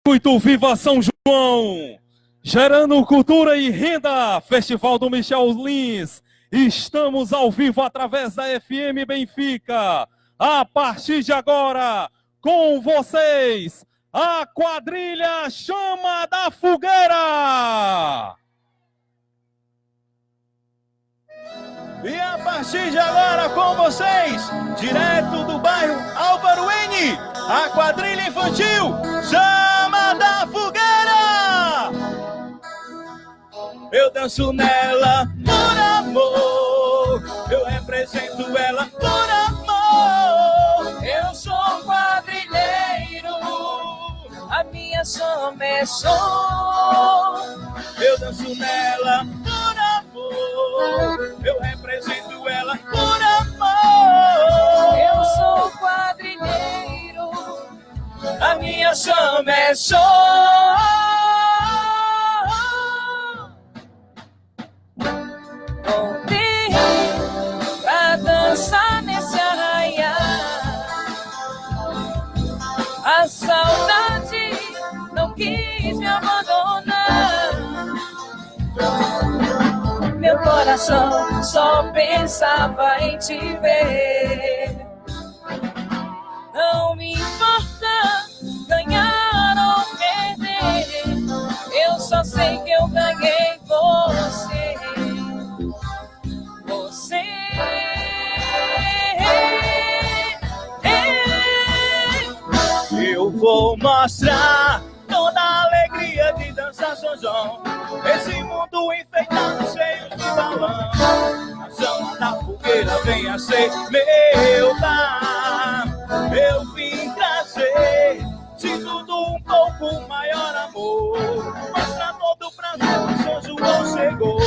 Muito Viva São João, gerando cultura e renda, Festival do Michel Lins. Estamos ao vivo através da FM Benfica. A partir de agora, com vocês, a quadrilha Chama da Fogueira. E a partir de agora, com vocês, direto do bairro Álvaro N, a quadrilha infantil Chama da Fogueira. Eu danço nela por amor, eu represento ela por amor. Eu sou quadrilheiro, a minha chama é som. Eu danço nela por amor, eu represento ela por amor. Eu sou quadrilheiro, a minha chama é som. Voltei pra dançar nesse arraial. A saudade não quis me abandonar. Meu coração só pensava em te ver. Não me importa ganhar ou perder, eu só sei que eu ganhei você. Você. Eu vou mostrar toda a alegria de dançar São João. Esse mundo enfeitado, cheio de balão. A chama da fogueira venha ser meu lar. Eu vim trazer, de tudo um pouco maior amor. Mostra todo o prazer, São João chegou.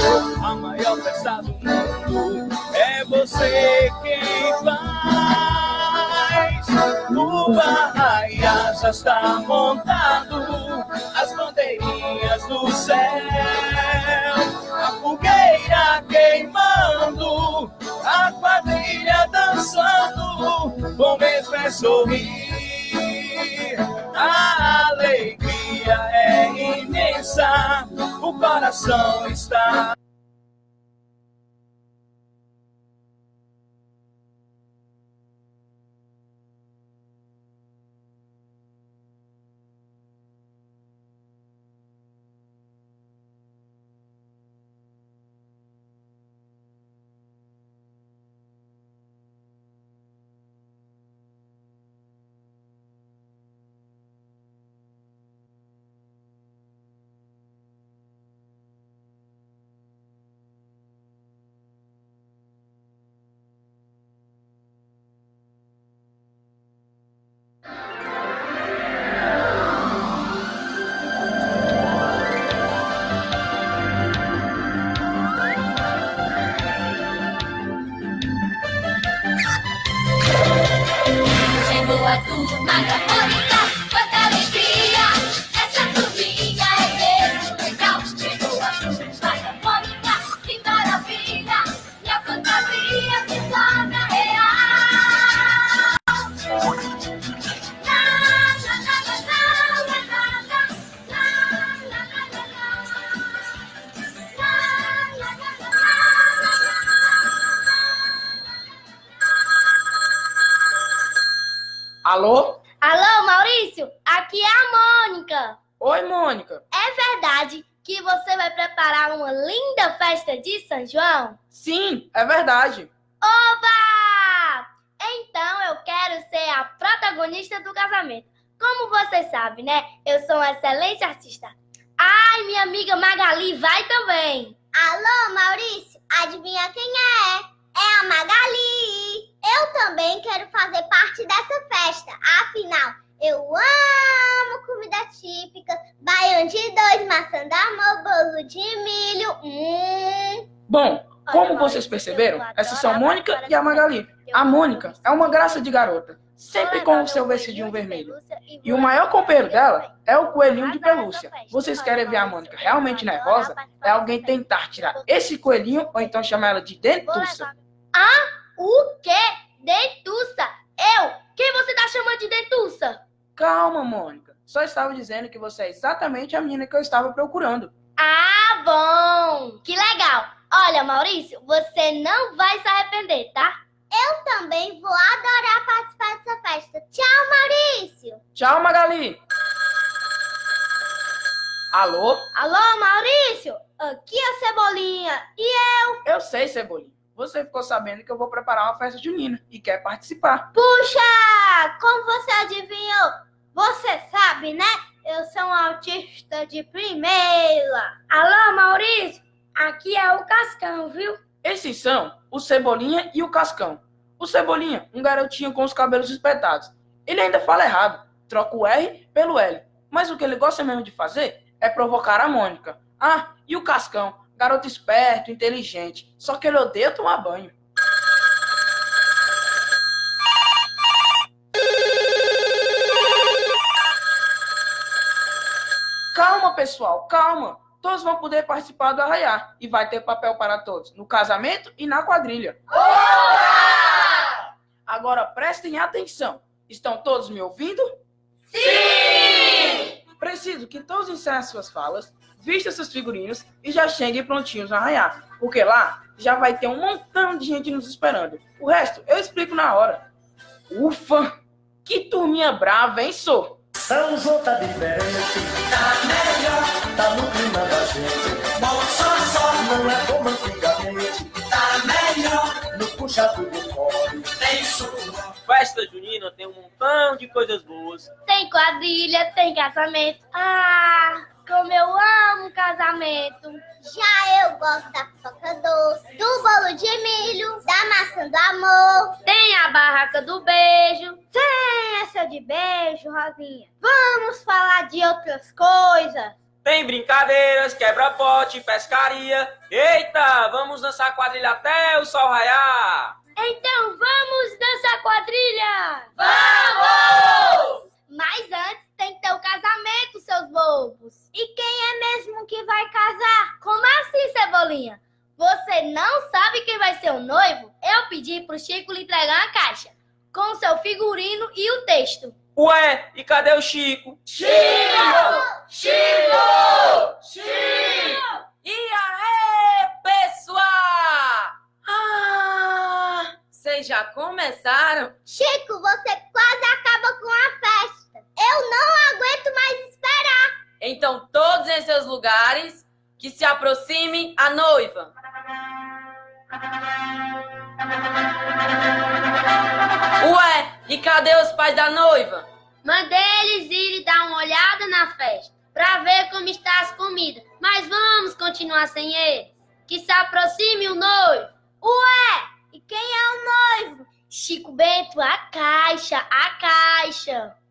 A maior festa do mundo é você quem faz. O barraia já está montado, as bandeirinhas do céu, a fogueira queimando, a quadrilha dançando, o mesmo é sorrir. A alegria é imensa, o coração está... Chegou a turma da Mônica, quanta alegria, essa turminha é mesmo legal. Chegou a turma da Mônica, que maravilha, e a fantasia se torna real. Alô? Alô, Maurício? Aqui é a Mônica. Oi, Mônica. É verdade que você vai preparar uma linda festa de São João? Sim, é verdade. Oba! Então eu quero ser a protagonista do casamento. Como você sabe, né? Eu sou uma excelente artista. Ai, minha amiga Magali vai também. Alô, Maurício? Adivinha quem é? É a Magali. Eu também quero fazer parte dessa festa. Afinal, eu amo comida típica. Baião de dois, maçã da amor, bolo de milho. Bom, como vocês perceberam, essas são a Mônica e a Magali. A Mônica é uma graça de garota, sempre com o seu vestidinho vermelho. E o maior companheiro dela é o coelhinho de pelúcia. Vocês querem ver a Mônica realmente nervosa? É alguém tentar tirar esse coelhinho ou então chamar ela de dentuça. Ah, o quê? Dentuça? Eu? Quem você tá chamando de dentuça? Calma, Mônica. Só estava dizendo que você é exatamente a menina que eu estava procurando. Ah, bom! Que legal! Olha, Maurício, você não vai se arrepender, tá? Eu também vou adorar participar dessa festa. Tchau, Maurício! Tchau, Magali! Alô? Alô, Maurício? Aqui é a Cebolinha. E Eu sei, Cebolinha. Você ficou sabendo que eu vou preparar uma festa junina e quer participar. Puxa! Como você adivinhou? Você sabe, né? Eu sou um autista de primeira. Alô, Maurício? Aqui é o Cascão, viu? Esses são o Cebolinha e o Cascão. O Cebolinha, um garotinho com os cabelos espetados. Ele ainda fala errado, troca o R pelo L. Mas o que ele gosta mesmo de fazer é provocar a Mônica. Ah, e o Cascão, garoto esperto, inteligente, só que ele odeia tomar banho. Calma, pessoal, calma. Todos vão poder participar do arraiá e vai ter papel para todos, no casamento e na quadrilha. Olá! Agora prestem atenção. Estão todos me ouvindo? Sim! Preciso que todos encerrem suas falas, vistam seus figurinos e já cheguem prontinhos no arraiá, porque lá já vai ter um montão de gente nos esperando. O resto eu explico na hora. Ufa! Que turminha brava, hein, sô? São João tá diferente, tá melhor, tá no clima da gente. Bom só, não é como antigamente, tá melhor, no puxado do corre, tem sua. Festa junina tem um montão de coisas boas. Tem quadrilha, tem casamento. Ah, como eu amo casamento. Já eu gosto da pipoca doce, do bolo de milho, da maçã do amor. Tem a barraca do beijo. Tem essa de beijo, Rosinha. Vamos falar de outras coisas. Tem brincadeiras, quebra-pote, pescaria. Eita, vamos dançar quadrilha até o sol raiar. Então vamos dançar quadrilha! Vamos! Mas antes tem que ter o casamento, seus bobos. E quem é mesmo que vai casar? Como assim, Cebolinha? Você não sabe quem vai ser o noivo? Eu pedi pro Chico lhe entregar uma caixa com o seu figurino e o texto. Ué, e cadê o Chico? Chico! E aí, pessoal? Vocês já começaram? Chico, você quase acaba com a festa. Eu não aguento mais esperar. Então todos em seus lugares, que se aproxime a noiva. Ué, e cadê os pais da noiva? Mandei eles irem dar uma olhada na festa, pra ver como está as comidas. Mas vamos continuar sem eles. Que se aproxime o noivo. Ué, e quem é o noivo? Chico Bento, a caixa.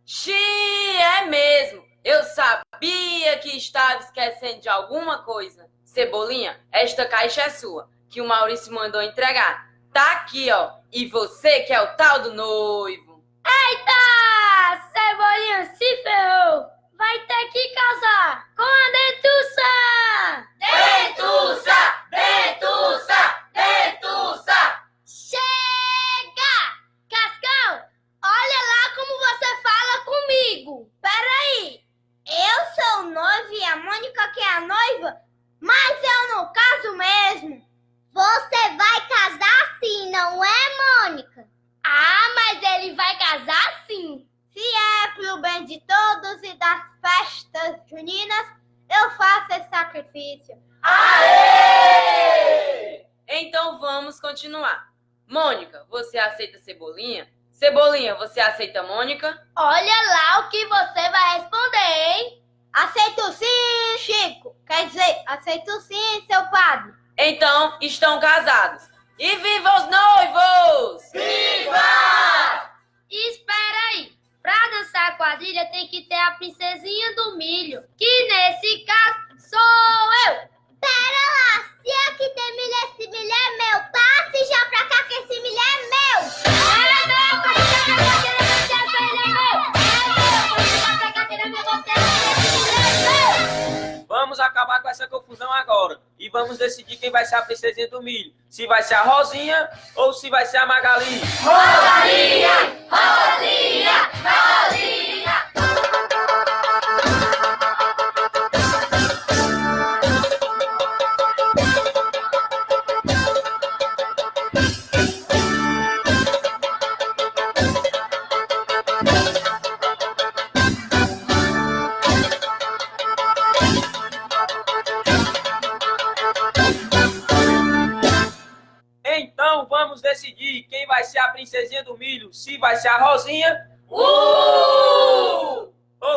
Xiii, é mesmo. Eu sabia que estava esquecendo de alguma coisa. Cebolinha, esta caixa é sua, que o Maurício mandou entregar. Tá aqui, ó. E você que é o tal do noivo. Eita! Cebolinha se ferrou. Vai ter que casar com a Dentuça! Dentuça! Chega! Cascão, olha lá como você fala comigo. Peraí, eu sou o noivo e a Mônica que é a noiva? Mas eu não caso mesmo. Você vai casar sim, não é, Mônica? Ah, mas ele vai casar sim. Se é pro bem de todos e das festas juninas, eu faço esse sacrifício. Aê! Então vamos continuar. Mônica, você aceita Cebolinha? Cebolinha, você aceita Mônica? Olha lá o que você vai responder, hein? Aceito sim, Chico. Quer dizer, aceito sim, seu padre. Então, estão casados. E viva os noivos! Viva! E espera aí. Pra dançar a quadrilha tem que ter a princesinha do milho, que nesse caso sou eu. Pera lá, se aqui tem milho, esse milho é meu. Passe já pra cá que esse milho é meu. É meu, quando você vai querer você, ele é meu. É meu, quando você vai querer você, ele é meu. Vamos acabar com essa confusão agora. E vamos decidir quem vai ser a princesinha do milho. Se vai ser a Rosinha ou se vai ser a Magali. Rosinha! Rosinha! Rosinha! princesinha do milho, se vai ser a Rosinha, ou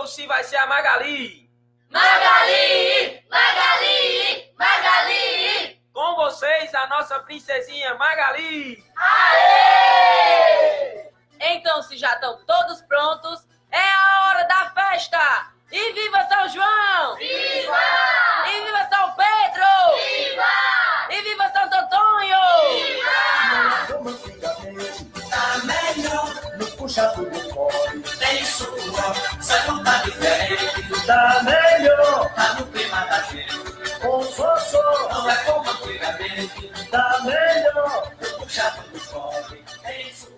se vai ser a Magali. Magali, Magali, Magali. Com vocês, a nossa princesinha Magali. Aê! Então, se já estão todos prontos, é a hora da festa! E viva São João! Viva! E viva São Pedro! Viva! E viva Santo Antônio! Como antigamente, tá melhor. No puxado do corre, tem suor. Saiu tá diferente, tá melhor. Tá no clima da gente, com sossô. Não é como antigamente, tá melhor. No puxado do corre, tem suor.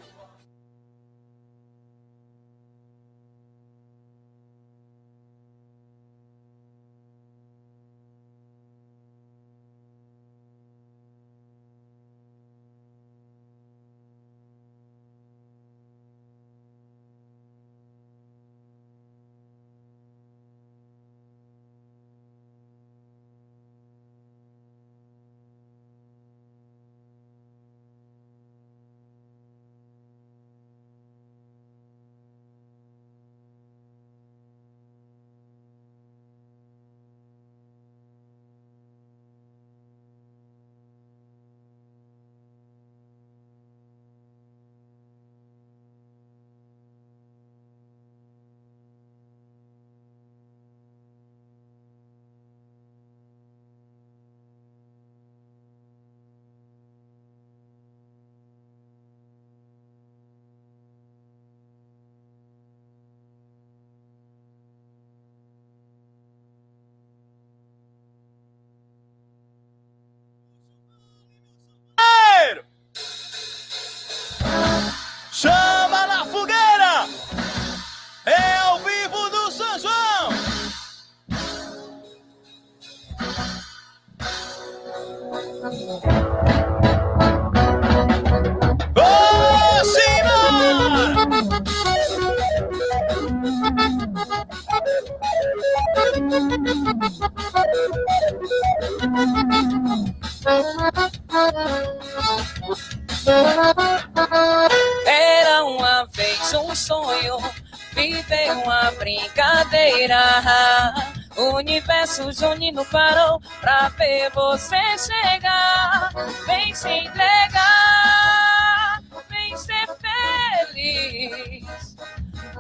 Chama na fogueira! É ao vivo do São João! Ô, senhor! Era uma vez um sonho, viver uma brincadeira. O universo junino parou pra ver você chegar. Vem se entregar, vem ser feliz,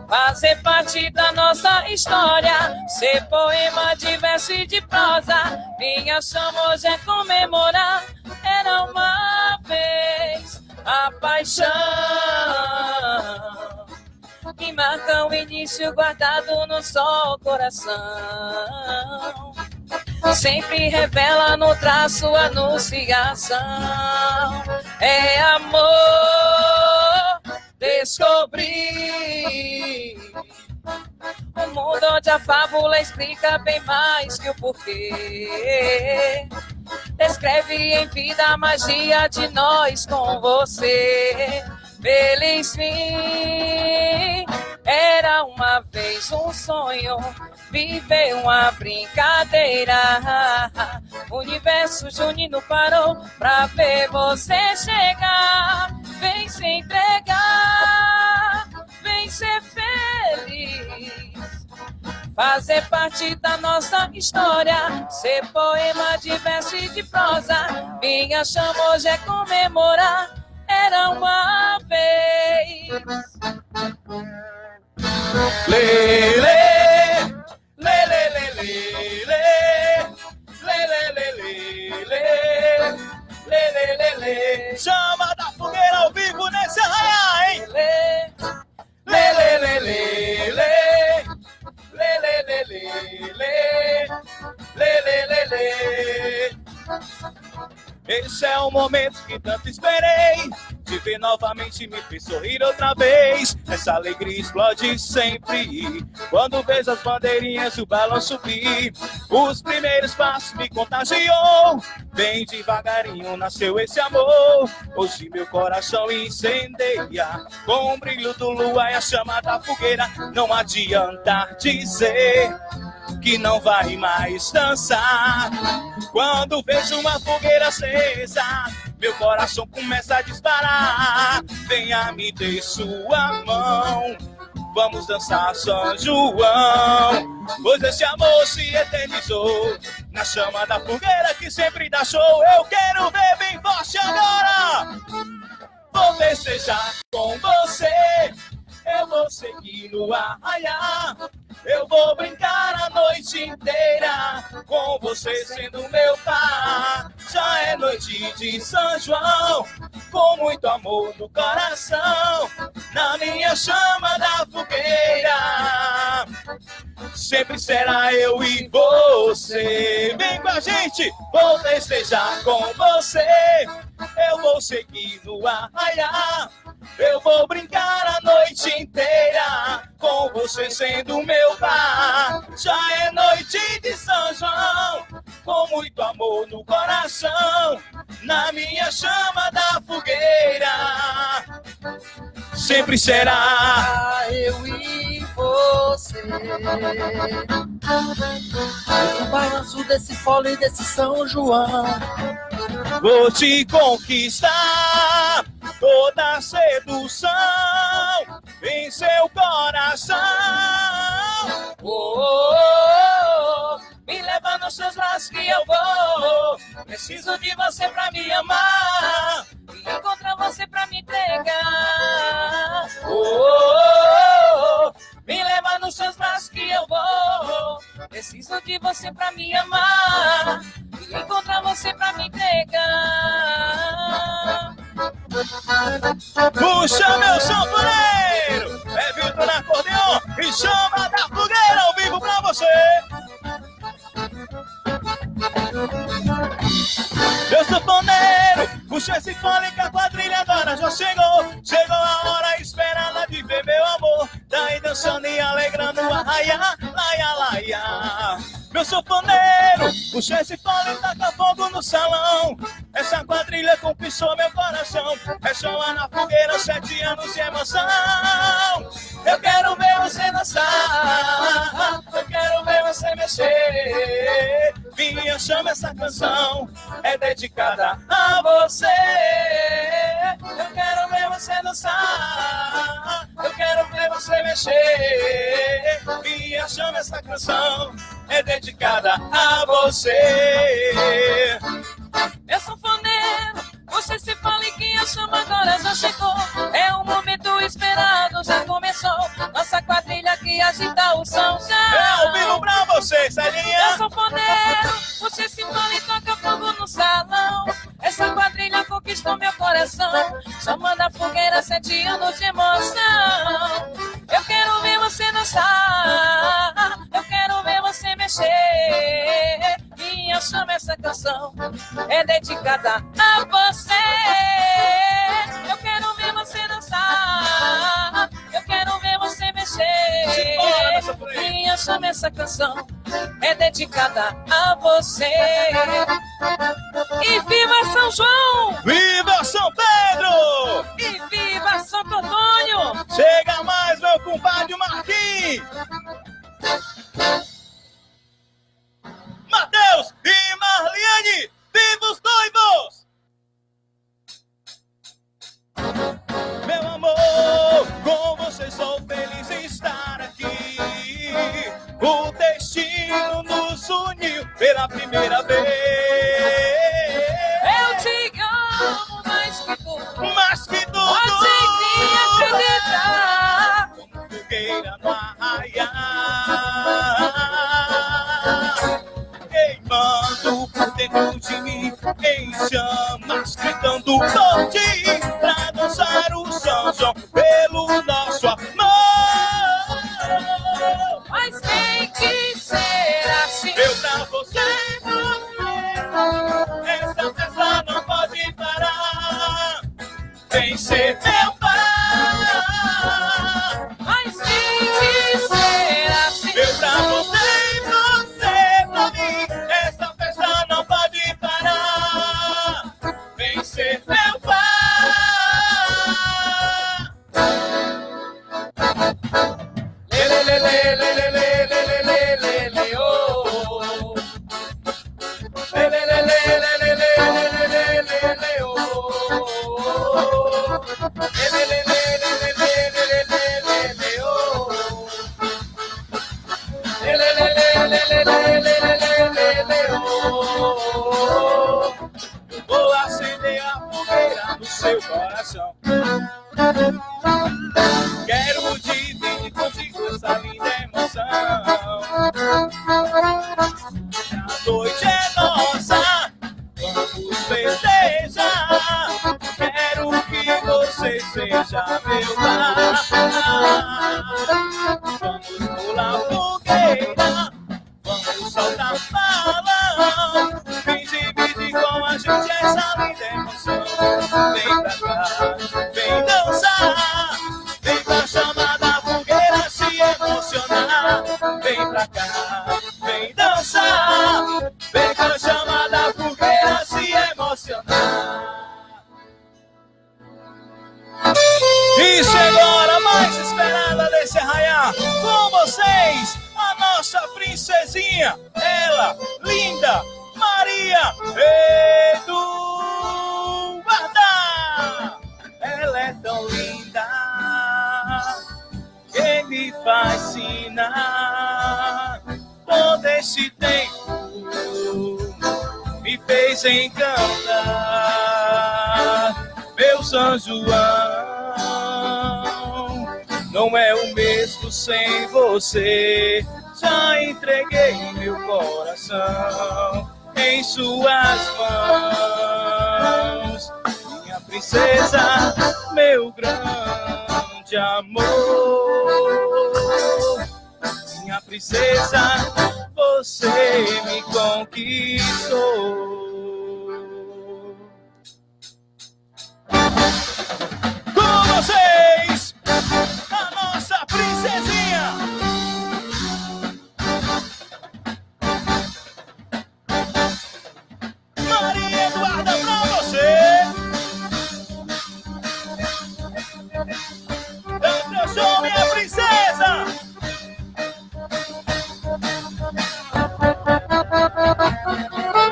fazer parte da nossa história, ser poema de verso e de prosa. Minha chama hoje é comemorar. Era uma vez a paixão que marca o início guardado no sol coração. Sempre revela no traço a anunciação. É amor, descobri um mundo onde a fábula explica bem mais que o porquê. Descreve em vida a magia de nós com você. Feliz fim. Era uma vez um sonho, viver uma brincadeira. O universo junino parou pra ver você chegar. Vem se entregar, vem ser feliz, fazer parte da nossa história, ser poema de verso e de prosa. Minha chama hoje é comemorar. Era uma vez. Lê, lê, lê, lê, lê, lê, lê, lê, lê, lê, lê, lê. Chama da fogueira ao vivo nesse arraiá, hein? Lê, lê, lê, lê, lê, lê, lê, lê, lê, lê, lê, lê, lê. Esse é o momento que tanto esperei. Te ver novamente me fez sorrir outra vez. Essa alegria explode sempre quando vejo as bandeirinhas do balão subir. Os primeiros passos me contagiou. Bem devagarinho nasceu esse amor. Hoje meu coração incendeia com o brilho do lua e a chama da fogueira. Não adianta dizer que não vai mais dançar. Quando vejo uma fogueira acesa, meu coração começa a disparar. Venha, me dê sua mão, vamos dançar São João, pois esse amor se eternizou na chama da fogueira que sempre dá show. Eu quero ver bem forte agora. Vou festejar com você, eu vou seguir no arraiar, eu vou brincar a noite inteira com você sendo meu par. Já é noite de São João, com muito amor no coração, na minha chama da fogueira. Sempre será eu e você. Vem com a gente, vou festejar com você, eu vou seguir no arraiar, eu vou brincar a noite inteira com você sendo meu par. Já é noite de São João, com muito amor no coração, na minha chama da fogueira. Sempre será eu e você. O balanço desse fole e desse São João. vou te conquistar, toda sedução em seu coração. Me leva nos seus braços que eu vou. Preciso de você pra me amar e encontrar você pra me entregar. Me leva nos seus braços que eu vou. Preciso de você pra me amar e encontrar você pra me entregar. Puxa meu sanfoneiro, é Vitor na acordeão e chama da fogueira ao vivo pra você. Meu sanfoneiro, puxa esse fone que a quadrilha agora já chegou. Chegou a hora esperada de ver meu amor, daí dançando e alegrando o arraiá, laia, laia. Meu sanfoneiro, puxa esse fone e taca fogo no salão. Essa quadrilha conquistou meu coração, é só lá na fogueira, 7 anos de emoção. Eu quero ver você dançar, eu quero ver você mexer. Minha chama, essa canção é dedicada a você. Eu quero ver você dançar, eu quero ver você mexer. Minha chama, essa canção é dedicada a você. Meu sanfoneiro, você se fala que a chama agora já chegou. É o momento esperado, já começou. Nossa quadrilha que agita o som já. É ao vivo pra você, Celinha. Meu sanfoneiro, você se fala e toca fogo no salão. Essa quadrilha conquistou meu coração. Chama da fogueira, 7 anos de emoção. Eu quero ver você dançar, eu quero ver você mexer. Minha chama, essa canção é dedicada a você. Eu quero ver você dançar, eu quero ver você mexer. Minha chama, essa canção é dedicada a você. E viva São João! Viva São Pedro! E viva Santo Antônio! Chega mais, meu compadre Marquinhos! Matheus e Marliane, viva os noivos! Meu amor, com você sou feliz em estar aqui. O destino nos uniu pela primeira vez. Eu te amo mais que tudo. Mais que tudo. Pode me acreditar. Como fogueira no arraiar. Queimando por dentro de mim, em chamas, gritando forte pra dançar o São João pelo nosso amor. Mas tem que ser assim. Eu pra você, essa festa não pode parar. Vem ser meu par. Mas tem que ser assim. Eu pra você. Ser meu pai. Lê, lê, lê, lê, lê, lê, lê, lê, lê, lê, lê, oh. Lê, lê, lê, lê, lê, lê, lê, lê, lê, lê, lê, oh. meu lar. Vamos pular fogueira, vamos soltar balão, vem dividir com a gente essa linda emoção. Vem pra cá, vem dançar, vem pra chamar da fogueira se emocionar. Vem pra cá, vem dançar, vem pra chamar da fogueira se emocionar. E chegou a hora mais esperada desse arraiar. Com vocês, a nossa princesinha, ela, linda, Maria Eduarda. Ela é tão linda que me fascina. Todo esse tempo me fez encantar. Meu São João não é o mesmo sem você. Já entreguei meu coração em suas mãos, minha princesa, meu grande amor. Minha princesa, você me conquistou. Com vocês, a nossa princesinha, Maria Eduarda, pra você. Eu sou minha princesa.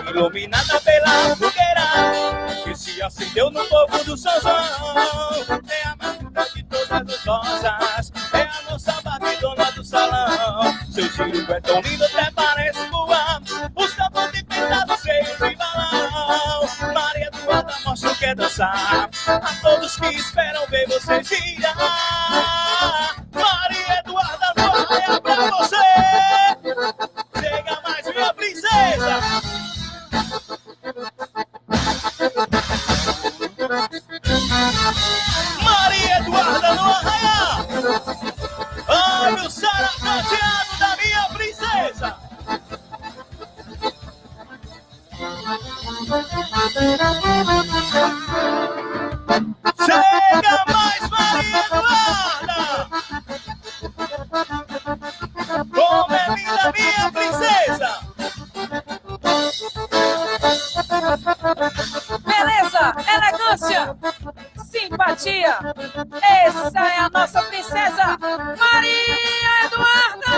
Iluminada pela fogueira que se acendeu no povo do São João. É a mais linda de todas as rosas, é a nossa batidona do salão. Seu giro é tão lindo, até parece voar. Os tambores pintados cheios de balão. Maria Eduarda mostra o que é dançar a todos que esperam ver você girar. Maria Eduarda, no arraia pra você. Chega mais, minha princesa. Maria Eduarda no arraiá. Olha o saracateado da minha princesa. Chega mais, Maria Eduarda. Como é linda minha princesa. Beleza, elegância, simpatia. Essa é a nossa princesa Maria Eduarda.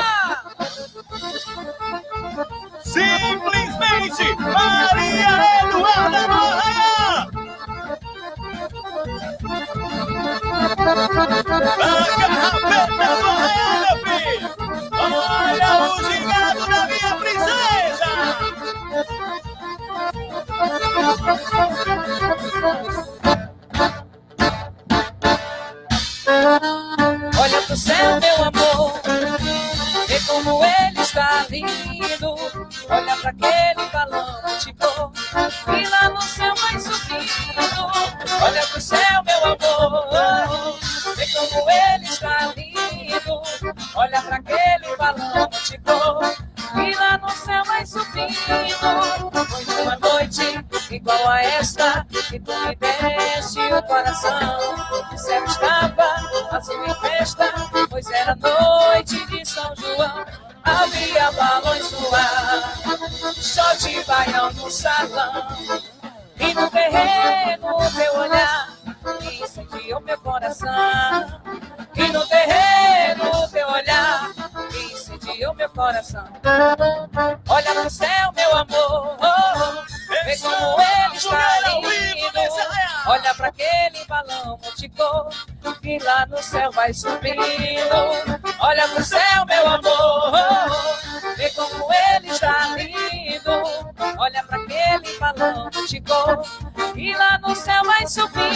Simplesmente Maria Eduarda no arraiá. A carrapeta do arraiá, meu filho. Olha o gingado da minha princesa. Olha pro céu, meu amor, vê como ele está lindo. Olha pra aquele balão de cor e lá no céu vai subindo. Olha pro céu, meu amor, vê como ele está lindo. Olha pra aquele balão de cor e lá no céu vai subindo. Foi uma noite igual a esta que tu me deste o coração. O céu estava azul em festa, pois era noite de São João. Havia balões no ar, só de baião no salão. E no terreno teu olhar que incendiou meu coração. E no terreno teu olhar que incendiou meu coração. Olha pro céu, meu amor, vê como ele está lindo. Olha pra aquele balão multicor que lá no céu vai subindo. Olha pro céu, meu amor, vê como ele está lindo. Olha pra aquele balão multicor que lá no céu vai subindo.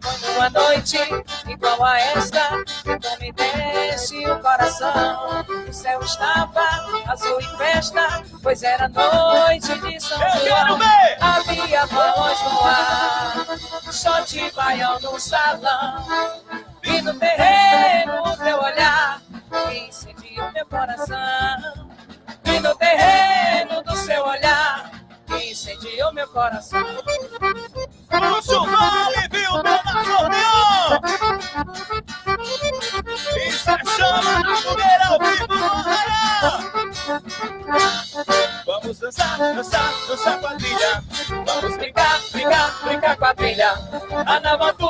Foi uma noite igual a esta que tu me deste o coração. O céu estava azul em festa, pois era noite de São João. Havia balões no ar, só de baião no salão. no terreno o teu olhar que incendia o meu coração. Vi no terreno do seu olhar que incendiou meu coração. Lúcio Vale, viu, dona Acordeon? Isso é chama na fogueira ao vivo no Arraial. Vamos dançar, dançar, dançar quadrilha. Vamos brincar, brincar, brincar quadrilha. Anavantu,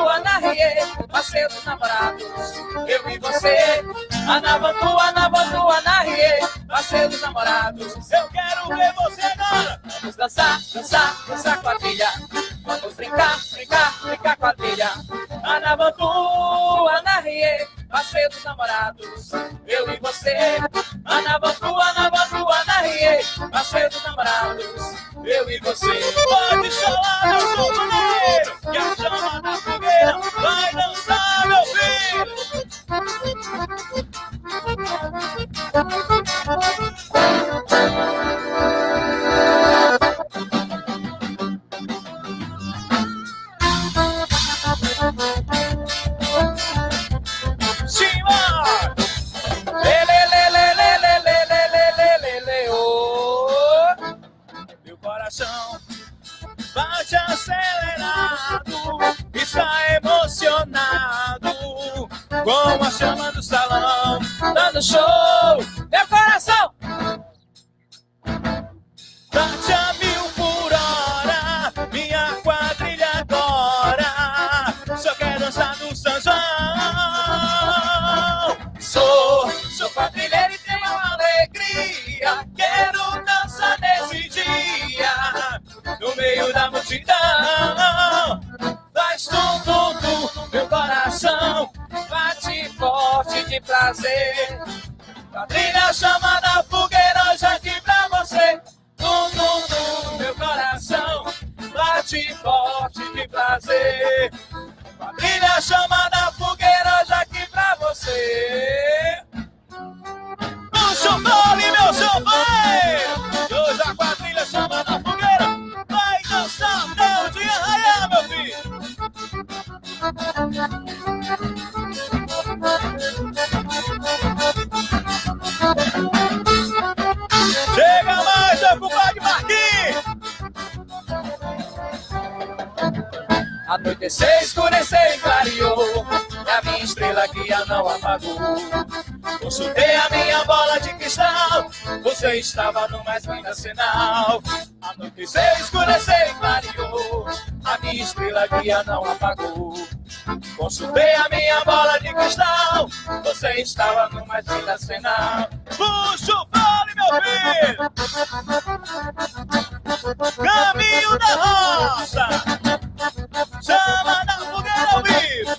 Anarie, passeio dos namorados, eu e você. Anavantu, Anavantu, Anarie, passeio dos namorados. Eu quero ver você agora. Vamos dançar, dançar, dançar quadrilha. Vamos brincar, brincar, brincar quadrilha. Anavantu, Anarie, passeio dos namorados, eu e você. Anavantu, Anavantu, Anarie, passeio dos namorados, eu e você. Pode solar, meu companheiro, que a chama da fogueira vai dançar, meu filho. Simbora! Meu coração bate acelerado, está emocionado com a chama do salão, dando show. Meu coração bate a 1000 por hora, minha quadrilha agora só quer dançar no São João. Sou quadrilheiro e tenho alegria, quero dançar nesse dia, no meio da multidão. Faz tudo, meu coração bate forte de prazer. quadrilha chama da fogueira hoje aqui pra você. Meu coração bate forte de prazer. Quadrilha chama da fogueira hoje aqui pra você. Lúcio Vale, meu companheiro, hoje a quadrilha chama da fogueira vai dançar até o dia raiar, meu filho. Chega mais, meu compadre Marquinhos. Anoiteceu, escureceu e clareou, e a minha estrela guia não apagou. Consultei a minha bola de cristal, você estava no mais lindo sinal. Anoiteceu, escureceu e clareou, a minha estrela guia não apagou. Consultei a minha bola de cristal, você estava no mais lindo sinal. Lúcio Vale, meu filho! Caminho da roça! Chama da fogueira ao vivo!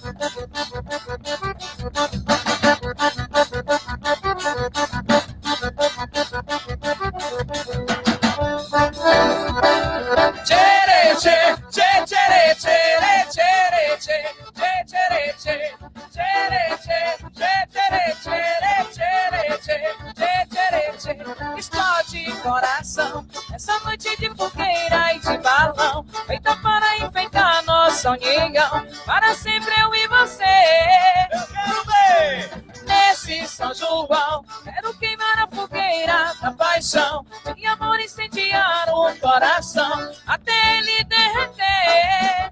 Tchere, tchere, tchere, tchere, tchere, tchere, tchere, tchere, tchere, explode coração, essa noite de fogueira e de balão, feita para enfeitar nosso união, para sempre eu e você. Eu quero ver! Nesse São João, quero queimar a fogueira da paixão, de amor incendiar o coração, até ele derreter.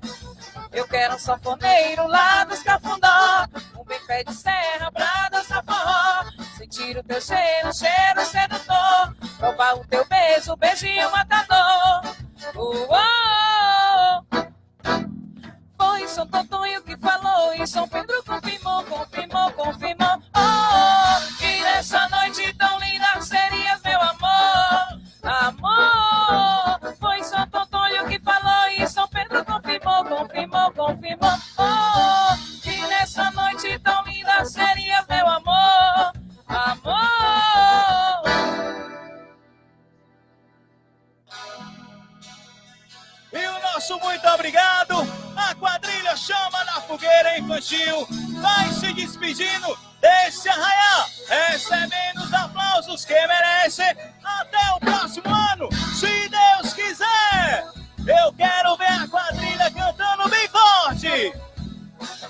Eu quero um sanfoneiro lá dos Cafundó, um bem pé de serra pra dançar forró, sentir o teu cheiro, cheiro sedutor, provar o teu beijo, beijinho matador. Foi São Tontonho que falou e São Pedro confirmou, confirmou, confirmou. Que nessa noite tão linda serias meu amor, amor. Foi São Tontonho que falou e São Pedro confirmou, confirmou, confirmou. Que nessa noite tão linda serias meu amor, amor. E o nosso muito obrigado. A quadrilha Chama da Fogueira Infantil vai se despedindo desse arraial, recebendo os aplausos que merece. Até o próximo ano, se Deus quiser. Eu quero ver a quadrilha cantando bem forte.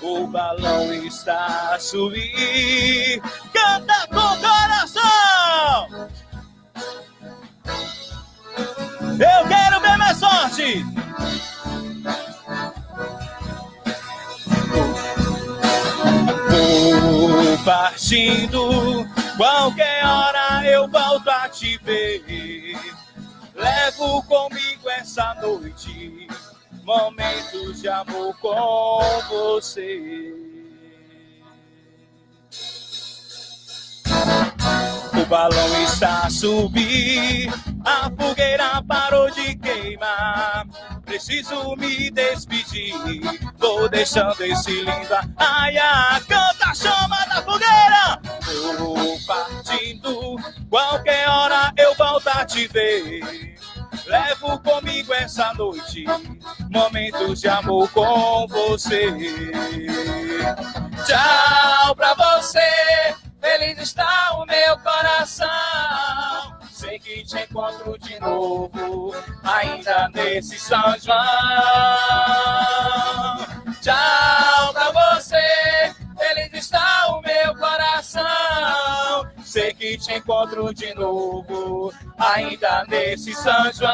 O balão está a subir. Canta com coração. Eu quero ver mais sorte. Vou partindo, qualquer hora eu volto a te ver. Levo comigo essa noite momentos de amor com você. O balão está a subir, a fogueira parou de queimar. Preciso me despedir, vou deixando esse lindo arraia. Canta a chama da fogueira. Vou partindo, qualquer hora eu volto a te ver. Levo comigo essa noite momentos de amor com você. Tchau pra você, feliz está o meu coração. Sei que te encontro de novo, ainda nesse São João. Tchau pra você, feliz está o meu coração. Sei que te encontro de novo, ainda nesse São João.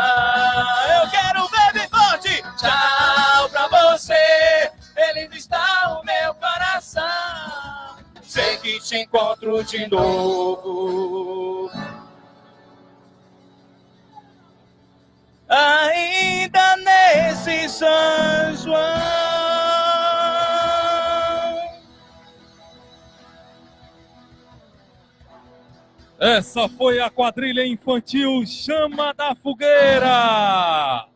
Eu quero ver bem forte. Tchau pra você, feliz está o meu coração. Sei que te encontro de novo, ainda nesse São João. Essa foi a quadrilha infantil Chama da Fogueira.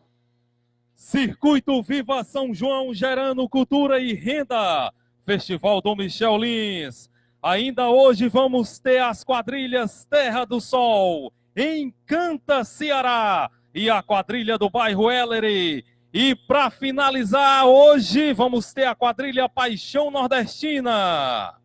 Circuito Viva São João, gerando cultura e renda. Festival Dom Michel Lins. Ainda hoje vamos ter as quadrilhas Terra do Sol, Encanta Ceará, e a quadrilha do bairro Ellery. E para finalizar hoje, vamos ter a quadrilha Paixão Nordestina.